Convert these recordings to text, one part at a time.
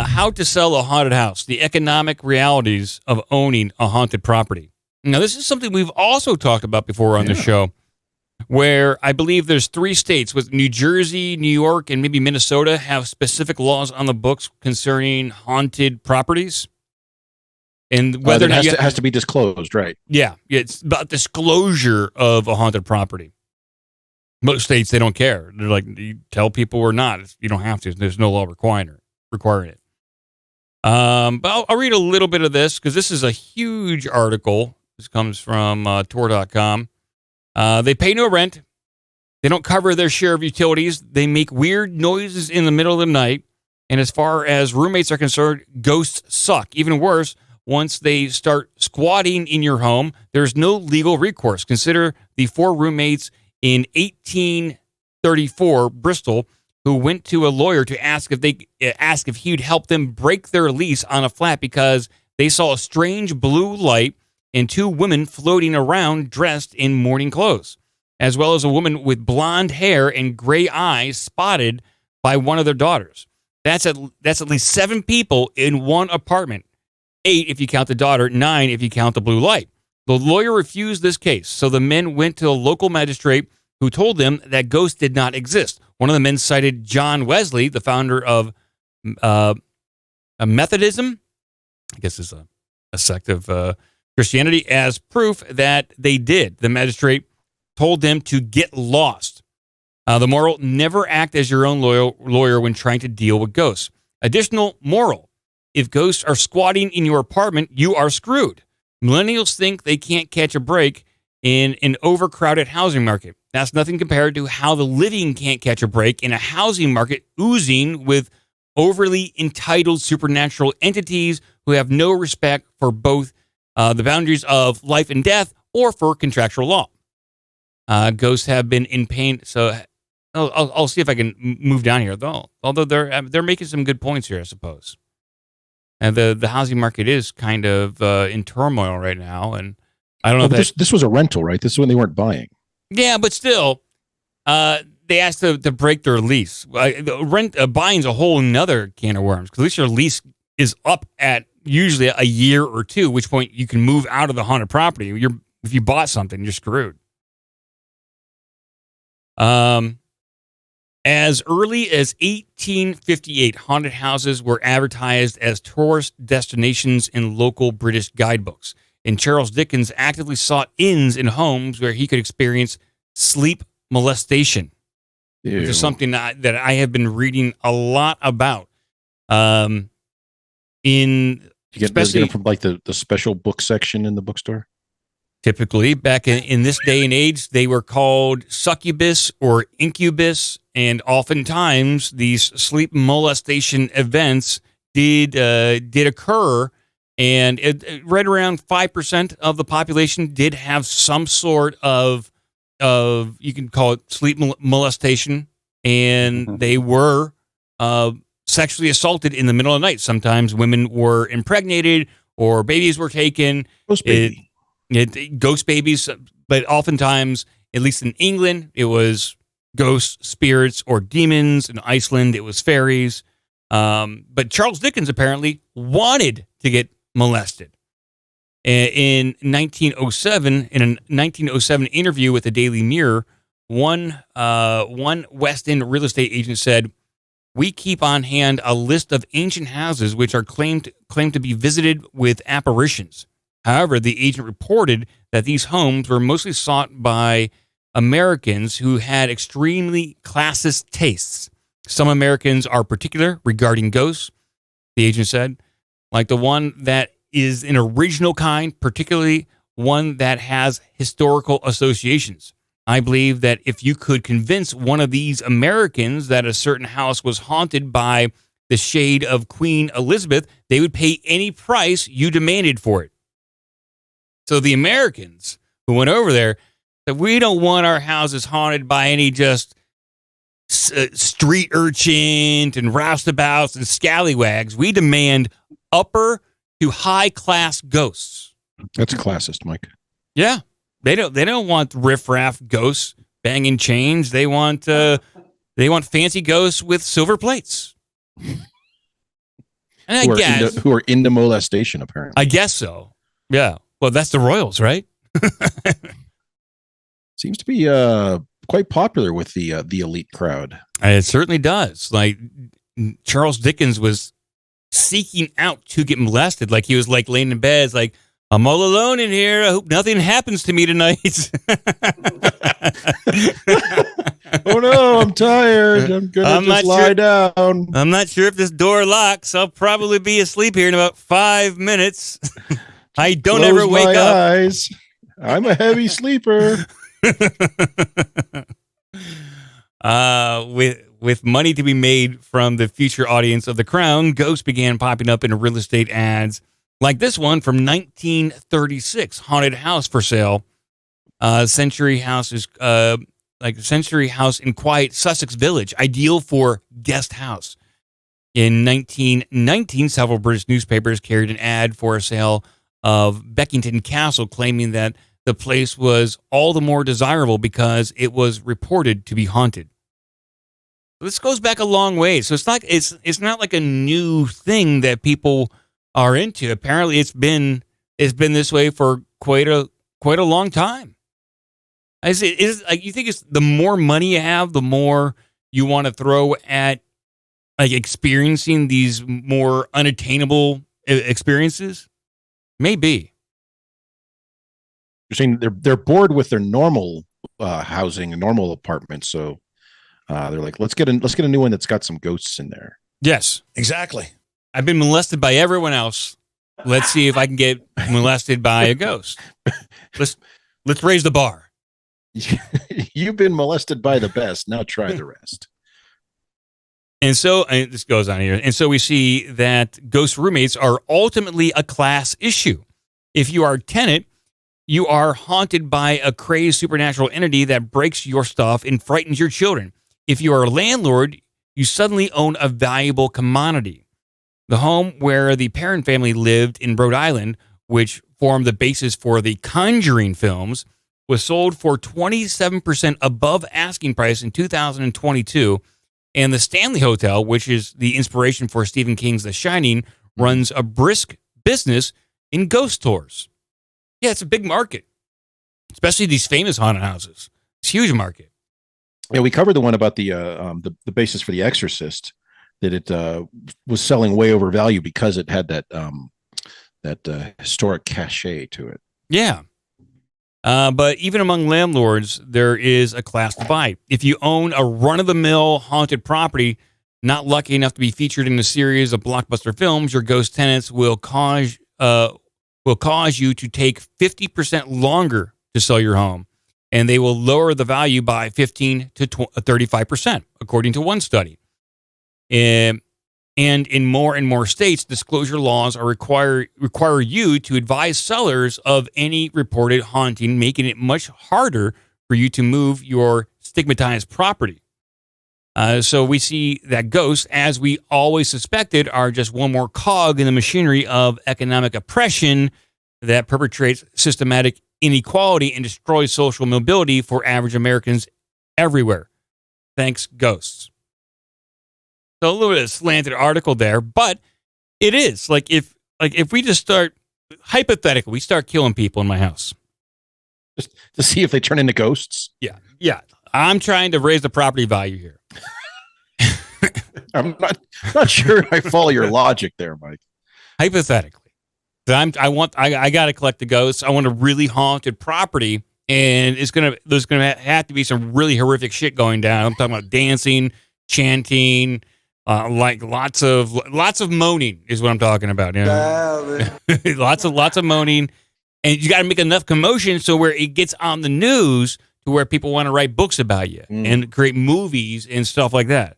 How to sell a haunted house, the economic realities of owning a haunted property. Now, this is something we've also talked about before on the show, where I believe there's 3 states with New Jersey, New York, and maybe Minnesota have specific laws on the books concerning haunted properties. And whether it has to be disclosed, right? Yeah, it's about disclosure of a haunted property. Most states, they don't care. They're like, you tell people or not. You don't have to. There's no law requiring it. But I'll read a little bit of this because this is a huge article. This comes from Tor.com. They pay no rent. They don't cover their share of utilities. They make weird noises in the middle of the night. And as far as roommates are concerned, ghosts suck. Even worse, once they start squatting in your home, there's no legal recourse. Consider the 4 roommates in 1834 Bristol who went to a lawyer to ask if he'd help them break their lease on a flat because they saw a strange blue light and 2 women floating around dressed in morning clothes, as well as a woman with blonde hair and gray eyes spotted by one of their daughters. That's at least 7 people in one apartment. 8 if you count the daughter, 9 if you count the blue light. The lawyer refused this case, so the men went to a local magistrate who told them that ghosts did not exist. One of the men cited John Wesley, the founder of Methodism, I guess is a sect of Christianity, as proof that they did. The magistrate told them to get lost. The moral, never act as your own lawyer when trying to deal with ghosts. Additional moral, if ghosts are squatting in your apartment, you are screwed. Millennials think they can't catch a break in an overcrowded housing market. That's nothing compared to how the living can't catch a break in a housing market oozing with overly entitled supernatural entities who have no respect for both the boundaries of life and death or for contractual law. Ghosts have been in pain. So I'll see if I can move down here, though. Although they're making some good points here, I suppose. And the housing market is kind of in turmoil right now, and I don't know. This was a rental, right? This is when they weren't buying. Yeah, but still, they asked to break their lease. Buying's a whole nother can of worms because at least your lease is up at usually a year or 2, which point you can move out of the haunted property. If you bought something, you're screwed. As early as 1858, haunted houses were advertised as tourist destinations in local British guidebooks. And Charles Dickens actively sought inns in homes where he could experience sleep molestation, which is something that I have been reading a lot about. Especially from like the special book section in the bookstore. Typically, back in this day and age, they were called succubus or incubus, and oftentimes these sleep molestation events did occur, and right around 5% of the population did have some sort of you can call it sleep molestation, and they were sexually assaulted in the middle of the night. Sometimes women were impregnated or babies were taken. Ghost babies, but oftentimes, at least in England, it was ghosts, spirits, or demons. In Iceland, it was fairies. But Charles Dickens apparently wanted to get molested. In 1907, in a 1907 interview with the Daily Mirror, one West End real estate agent said, "We keep on hand a list of ancient houses which are claimed to be visited with apparitions." However, the agent reported that these homes were mostly sought by Americans who had extremely classist tastes. Some Americans are particular regarding ghosts, the agent said, like the one that is an original kind, particularly one that has historical associations. I believe that if you could convince one of these Americans that a certain house was haunted by the shade of Queen Elizabeth, they would pay any price you demanded for it. So the Americans who went over there said, we don't want our houses haunted by any just street urchins and roustabouts and scallywags. We demand upper to high class ghosts. That's classist, Mike. Yeah. They don't want riffraff ghosts banging chains. They want They want fancy ghosts with silver plates. And who are into molestation, apparently. I guess so. Yeah. Well, that's the Royals, right? Seems to be quite popular with the elite crowd. It certainly does. Like Charles Dickens was seeking out to get molested. Like he was like laying in bed, like, I'm all alone in here. I hope nothing happens to me tonight. Oh no, I'm tired. I'm gonna just lie down. I'm not sure if this door locks. I'll probably be asleep here in about 5 minwith. I don't ever wake up. Eyes. I'm a heavy sleeper. With money to be made from the future audience of The Crown, ghosts began popping up in real estate ads like this one from 1936, haunted house for sale. Century House is like a Century House in quiet Sussex village, ideal for guest house. In 1919, several British newspapers carried an ad for a sale of Beckington Castle, claiming that the place was all the more desirable because it was reported to be haunted. This goes back a long way, so it's not like a new thing that people are into. Apparently, it's been this way for quite a long time. You think it's the more money you have, the more you want to throw at like experiencing these more unattainable experiences? Maybe. You're saying they're bored with their normal housing and normal apartments, so they're like, let's get a new one that's got some ghosts in there. Yes, exactly. I've been molested by everyone else. Let's see if I can get molested by a ghost. Let's raise the bar. You've been molested by the best. Now try the rest. And this goes on here. And so we see that ghost roommates are ultimately a class issue. If you are a tenant, you are haunted by a crazed supernatural entity that breaks your stuff and frightens your children. If you are a landlord, you suddenly own a valuable commodity. The home where the Perron family lived in Rhode Island, which formed the basis for the Conjuring films, was sold for 27% above asking price in 2022. And the Stanley Hotel, which is the inspiration for Stephen King's The Shining, runs a brisk business in ghost tours. Yeah, it's a big market, especially these famous haunted houses. It's a huge market. Yeah, we covered the one about the basis for The Exorcist, that it was selling way over value because it had that historic cachet to it. Yeah. But even among landlords, there is a class divide. If you own a run-of-the-mill haunted property, not lucky enough to be featured in a series of blockbuster films, your ghost tenants will cause you to take 50% longer to sell your home, and they will lower the value by 15 to 35%, according to one study. And in more and more states, disclosure laws are require you to advise sellers of any reported haunting, making it much harder for you to move your stigmatized property. So we see that ghosts, as we always suspected, are just one more cog in the machinery of economic oppression that perpetrates systematic inequality and destroys social mobility for average Americans everywhere. Thanks, ghosts. So a little bit of a slanted article there, but it is like if we just start hypothetical, we start killing people in my house, just to see if they turn into ghosts. Yeah. I'm trying to raise the property value here. I'm not sure I follow your logic there, Mike. Hypothetically, I got to collect the ghosts. I want a really haunted property, and there's gonna have to be some really horrific shit going down. I'm talking about dancing, chanting. Like lots of moaning is what I'm talking about. You know? lots of moaning, and you got to make enough commotion so where it gets on the news to where people want to write books about you and create movies and stuff like that.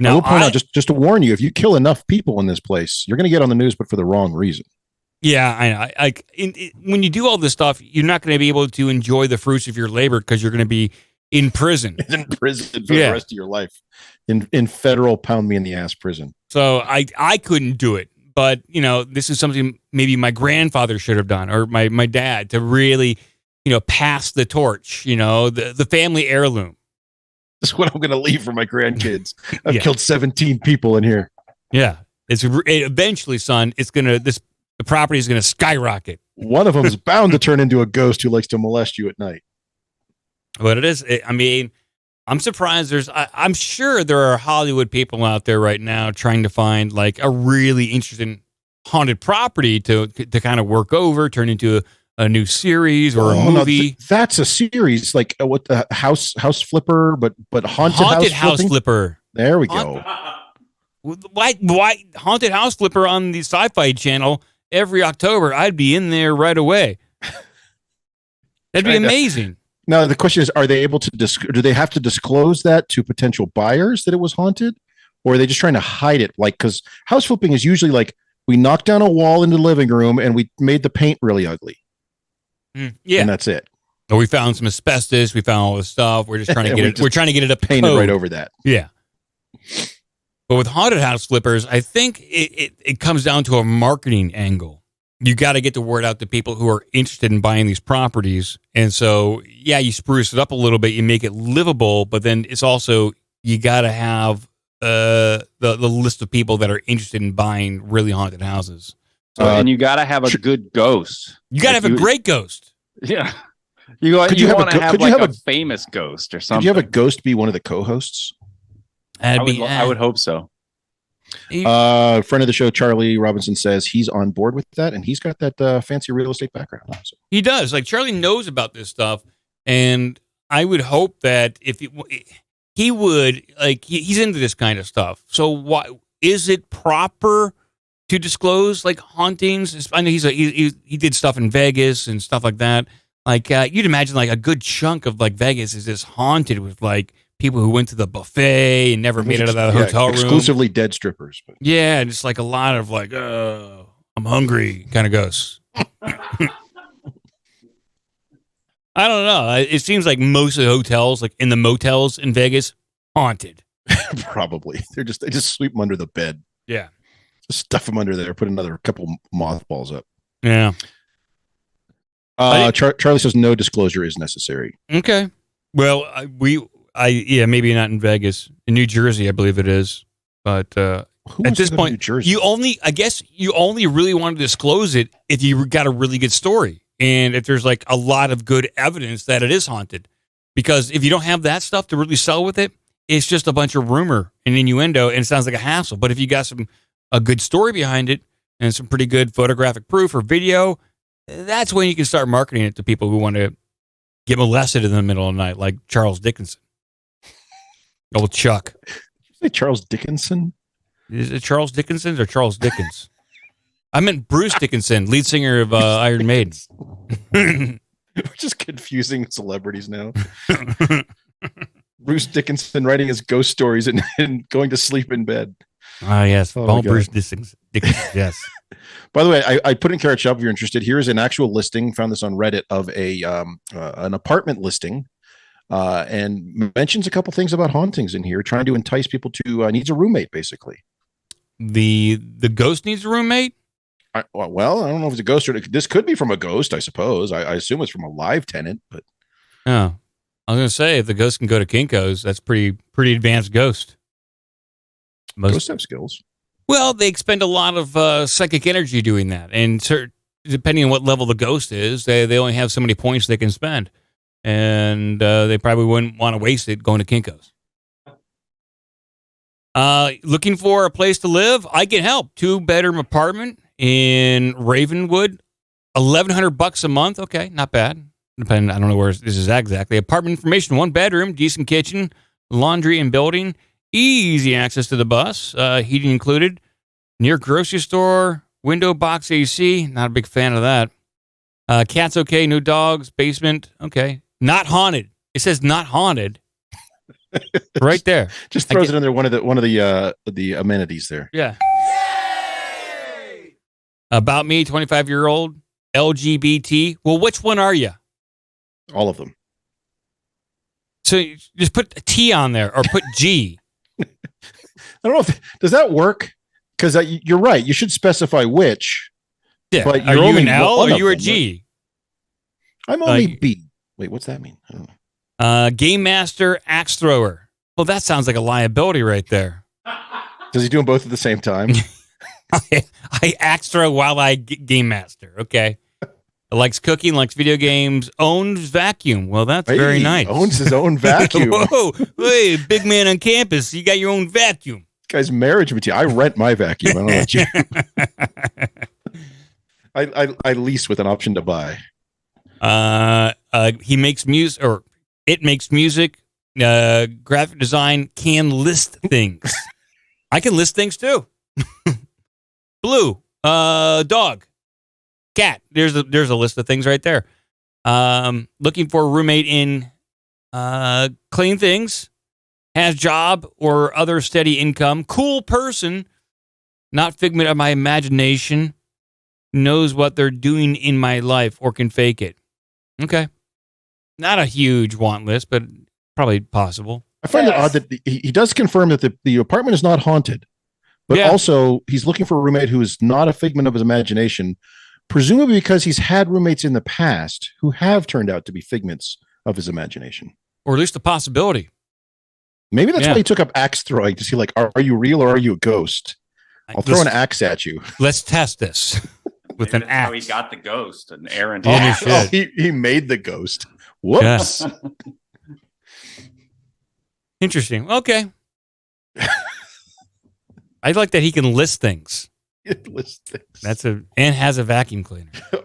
Now, I will point out just to warn you: if you kill enough people in this place, you're going to get on the news, but for the wrong reason. Yeah, I know. When you do all this stuff, you're not going to be able to enjoy the fruits of your labor because you're going to be in prison. In prison for the rest of your life. In federal pound me in the ass prison. So I couldn't do it. But, this is something maybe my grandfather should have done, or my dad, to really, pass the torch, the family heirloom. This is what I'm going to leave for my grandkids. I've Yeah. killed 17 people in here. Yeah. Eventually, son, the property is going to skyrocket. One of them is bound to turn into a ghost who likes to molest you at night. But it is, I mean, I'm surprised I'm sure there are Hollywood people out there right now trying to find like a really interesting haunted property to kind of work over, turn into a new series or a movie. No, that's a series, like what the house flipper, but haunted house flipper. There we go. Why haunted house flipper on the Sci-Fi Channel every October? I'd be in there right away. That'd be amazing. Now the question is: are they able to do they have to disclose that to potential buyers that it was haunted, or are they just trying to hide it? Like, because house flipping is usually like we knocked down a wall in the living room and we made the paint really ugly. Yeah, and that's it. Or we found some asbestos. We found all this stuff. We're just trying to get it. We're trying to get it up painted right over that. Yeah. But with haunted house flippers, I think it comes down to a marketing angle. You got to get the word out to people who are interested in buying these properties. And so, yeah, you spruce it up a little bit, you make it livable, but then it's also, you got to have the list of people that are interested in buying really haunted houses. So, and you got to have a good ghost. You got to have a great ghost. Yeah. You want to have like a famous ghost or something. Could you have a ghost be one of the co-hosts? I would hope so. Friend of the show, Charlie Robinson, says he's on board with that, and he's got that fancy real estate background. So. He does. Like, Charlie knows about this stuff, and I would hope that if he would, like, he's into this kind of stuff. So, why is it proper to disclose like hauntings? I know he did stuff in Vegas and stuff like that. Like, you'd imagine like a good chunk of like Vegas is just haunted with like people who went to the buffet and never made it out of the hotel room. Exclusively dead strippers. But. Yeah, just like a lot of like, I'm hungry kind of ghosts. I don't know. It seems like most of the hotels, like in the motels in Vegas, haunted. Probably. They just sweep them under the bed. Yeah. Just stuff them under there, put another couple mothballs up. Yeah. Charlie says no disclosure is necessary. Okay. Well, maybe not in Vegas. In New Jersey, I believe it is. But at this point, you only really want to disclose it if you got a really good story. And if there's like a lot of good evidence that it is haunted. Because if you don't have that stuff to really sell with it, it's just a bunch of rumor and innuendo, and it sounds like a hassle. But if you got a good story behind it and some pretty good photographic proof or video, that's when you can start marketing it to people who want to get molested in the middle of the night, like Charles Dickinson. Old Chuck. Did you say Charles Dickinson? Is it Charles Dickinson or Charles Dickens? I meant Bruce Dickinson, lead singer of Iron Maiden. We're just confusing celebrities now. Bruce Dickinson writing his ghost stories and going to sleep in bed. Ah, yes. Bruce Dickinson. Yes. By the way, I put in Carrot Shop if you're interested. Here is an actual listing. Found this on Reddit of an apartment listing, and mentions a couple things about hauntings in here, trying to entice people to needs a roommate, basically. The ghost needs a roommate? I don't know if it's a ghost or this could be from a ghost, I suppose. I assume it's from a live tenant, but oh, I was gonna say if the ghost can go to Kinko's, that's pretty advanced ghost. Ghosts have skills. Well, they expend a lot of psychic energy doing that, and depending on what level the ghost is, they only have so many points they can spend, and they probably wouldn't want to waste it going to Kinko's. Looking for a place to live? I can help. 2-bedroom apartment in Ravenwood, $1,100 a month. Okay, not bad. I don't know where this is exactly. Apartment information: 1 bedroom, decent kitchen, laundry and building, easy access to the bus, heating included, near grocery store, window box AC. Not a big fan of that. Cats okay, no dogs, basement okay, not haunted. It says not haunted. Right there. Just throws it in there. One of the amenities there. Yeah. Yay! About me, 25-year-old, LGBT. Well, which one are you? All of them. So you just put a T on there or put G. I don't know does that work? Because you're right. You should specify which. Yeah. But are you an L or you a G? Right? I'm only B. Wait, what's that mean? I don't know. Game master, axe thrower. Well, that sounds like a liability right there. Does he do them both at the same time? I extra while I game master. Okay. Likes cooking, likes video games, owns vacuum. Well, that's very nice. Owns his own vacuum. Whoa, hey, big man on campus, you got your own vacuum. This guy's marriage material. I rent my vacuum. I don't know what you. I lease with an option to buy. He makes music, or it makes music. Graphic design, can list things. I can list things too. Blue, dog. Cat. There's a list of things right there. Looking for a roommate in clean things, has job or other steady income, cool person, not figment of my imagination, knows what they're doing in my life or can fake it. Okay. Not a huge want list, but probably possible. I find it odd that he does confirm that the apartment is not haunted, but also he's looking for a roommate who is not a figment of his imagination. Presumably because he's had roommates in the past who have turned out to be figments of his imagination. Or at least a possibility. Maybe that's why he took up axe throwing to see, like, are you real or are you a ghost? I'll throw an axe at you. Let's test this with an axe. How he got the ghost and Aaron. He made the ghost. Whoops. Yes. Interesting. Okay. I like that he can list things. That's and has a vacuum cleaner. He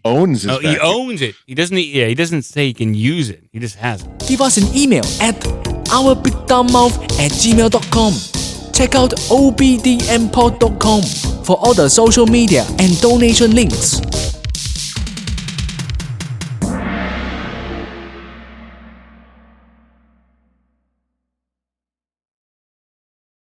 owns his vacuum. He owns it. He doesn't. He doesn't say he can use it. He just has it. Give us an email at ourbigdumbmouth@gmail.com. Check out obdmpod.com for all the social media and donation links.